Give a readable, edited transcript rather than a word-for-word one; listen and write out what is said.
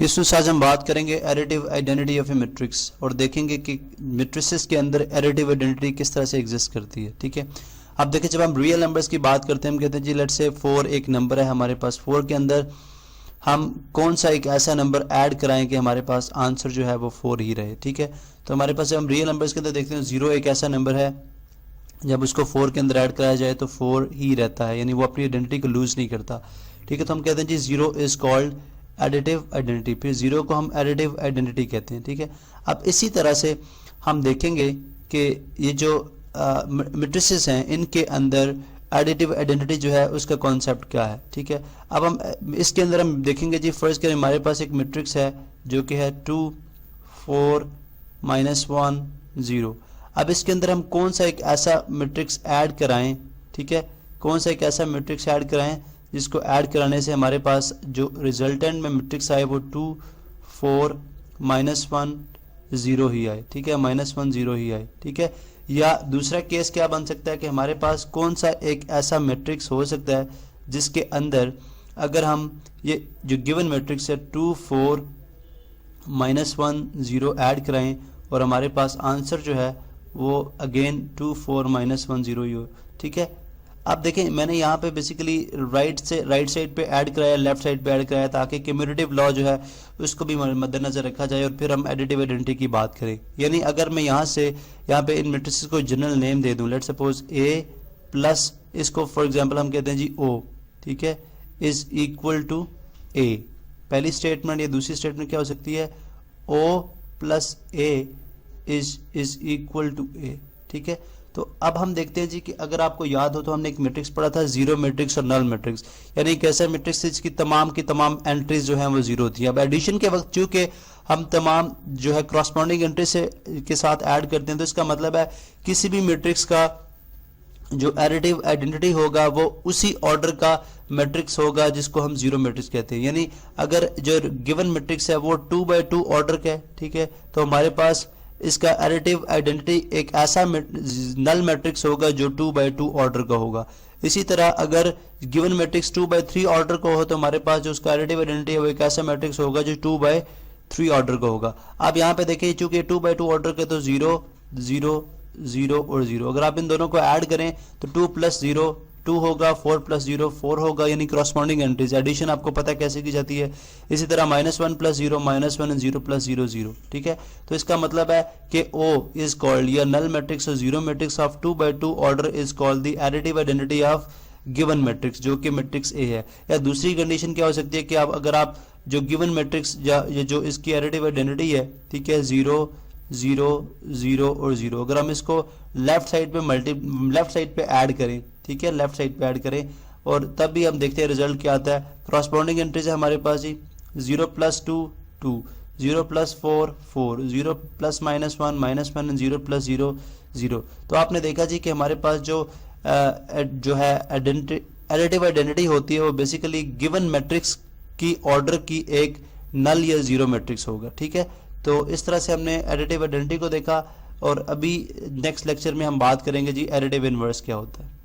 इस आज हम बात करेंगे additive identity of A matrix और देखेंगे कि मैट्रिसेस के अंदर एडिटिव आइडेंटिटी किस तरह से एग्जिस्ट करती है। ठीक है, अब देखिए जब हम रियल नंबर्स की बात करते हैं हम कहते हैं जी लेट्स से 4 एक नंबर है हमारे पास, 4 के अंदर हम कौन सा एक ऐसा नंबर ऐड कराएं कि हमारे पास आंसर जो है वो 4 ही रहे। ठीक है, तो हमारे पास जब हम रियल नंबर्स के अंदर देखते हैं 0 एक ऐसा नंबर है जब उसको 4 के अंदर ऐड कराया जाए तो 4 ही रहता है, यानी वो अपनी आइडेंटिटी को लूज नहीं करता। ठीक है, तो हम कहते हैं जी 0 इज कॉल्ड एडिटिव आइडेंटिटी, फिर 0 को हम एडिटिव आइडेंटिटी कहते हैं। ठीक है, अब इसी तरह से हम देखेंगे कि ये जो मैट्रिसेस हैं इनके अंदर एडिटिव आइडेंटिटी जो है उसका कॉन्सेप्ट क्या है। ठीक है, अब हम इसके अंदर हम देखेंगे जी फर्स्ट करें हमारे पास एक मैट्रिक्स है जो कि है 2 4 -1 0। अब इसके अंदर हम कौन सा एक ऐसा मैट्रिक्स ऐड कराएं, ठीक है, कौन सा एक ऐसा मैट्रिक्स ऐड कराएं जिसको ऐड कराने से हमारे पास जो रिजल्टेंट में मैट्रिक्स आए वो 2 4 -1 0 ही आए। ठीक है, -1 0 ही आए। ठीक है, या दूसरा केस क्या बन सकता है कि हमारे पास कौन सा एक ऐसा मैट्रिक्स हो सकता है जिसके अंदर अगर हम ये जो गिवन मैट्रिक्स है 2 4 -1 0 ऐड कराएं और हमारे पास आंसर जो है वो अगेन 2 4 -1 0 ही हो। ठीक है, अब देखें मैंने यहाँ पे बेसिकली राइट साइड पे ऐड कराया, लेफ्ट साइड पे ऐड कराया ताकि क्यूमुलेटिव लॉ जो है उसको भी मद्देनजर रखा जाए और फिर हम एडिटिव आइडेंटिटी की बात करें। यानी अगर मैं यहाँ पे इन मैट्रिसेस को जनरल नेम दे दूं, लेट्स सपोज A प्लस इसको फॉर एग्जांपल हम कहते हैं जी O, ठीक है, इज इक्वल टू A। पहली स्टेटमेंट या दूसरी स्टेटमेंट क्या हो सकती है, O plus A is equal to A। ठीक है, तो अब हम देखते हैं जी कि अगर आपको याद हो तो हमने एक मैट्रिक्स पढ़ा था जीरो मैट्रिक्स और नल मैट्रिक्स, यानी एक ऐसा मैट्रिक्स जिसकी तमाम की तमाम एंट्रीज जो हैं वो जीरो थी। अब एडिशन के वक्त चूंकि हम तमाम जो है क्रॉसपॉन्डिंग एंट्री से के साथ ऐड करते हैं तो इसका मतलब है किसी भी मैट्रिक्स का जो एडिटिव आइडेंटिटी होगा वो उसी ऑर्डर का मैट्रिक्स होगा जिसको हम जीरो मैट्रिक्स कहते हैं। यानी अगर जो गिवन मैट्रिक्स है वो 2 by 2 ऑर्डर का है, ठीक है, तो हमारे पास इसका एडिटिव आइडेंटिटी एक ऐसा नल मैट्रिक्स होगा जो 2 by 2 ऑर्डर का होगा। इसी तरह अगर गिवन मैट्रिक्स 2 by 3 ऑर्डर का हो तो हमारे पास जो उसका एडिटिव आइडेंटिटी है वो एक ऐसा मैट्रिक्स होगा जो 2 by 3 ऑर्डर का होगा। अब यहाँ पे देखिए चूंकि 2 by 2 ऑर्डर के तो 0 0 0 और 0, अगर आप इन दोनों को ऐड करें तो 2 + 0 2 होगा, 4 + 0 4 होगा, यानी क्रॉसपॉन्डिंग एंट्रीज। एडिशन आपको पता कैसे की जाती है। इसी तरह -1 + 0 -1 and 0 + 0 0। ठीक है, तो इसका मतलब है कि O इज कॉल्ड या नल मैट्रिक्स और zero matrix of 2 by 2 order is called the additive identity of given matrix जो कि मैट्रिक्स A है। या दूसरी कंडीशन क्या हो सकती है कि आप अगर आप जो गिवन मैट्रिक्स या जो इसकी एडिटिव आइडेंटिटी है, ठीक है, 0 0 0 और 0, अगर हम इसको लेफ्ट साइड पे ऐड करें, ठीक है, लेफ्ट साइड पे ऐड करें और तब भी हम देखते हैं रिजल्ट क्या आता है। क्रॉसपॉन्डिंग एंट्रीज है हमारे पास जी 0 + 2 2 0 + 4 4 0 + -1 -1 0 + 0 0। तो आपने देखा जी कि हमारे पास जो है एडिटिव आइडेंटिटी होती है वो बेसिकली गिवन मैट्रिक्स की ऑर्डर की एक नल या जीरो मैट्रिक्स होगा। ठीक है, तो इस तरह से हमने एडिटिव आइडेंटिटी को देखा और अभी नेक्स्ट लेक्चर में हम बात करेंगे जी एडिटिव इनवर्स क्या होता है।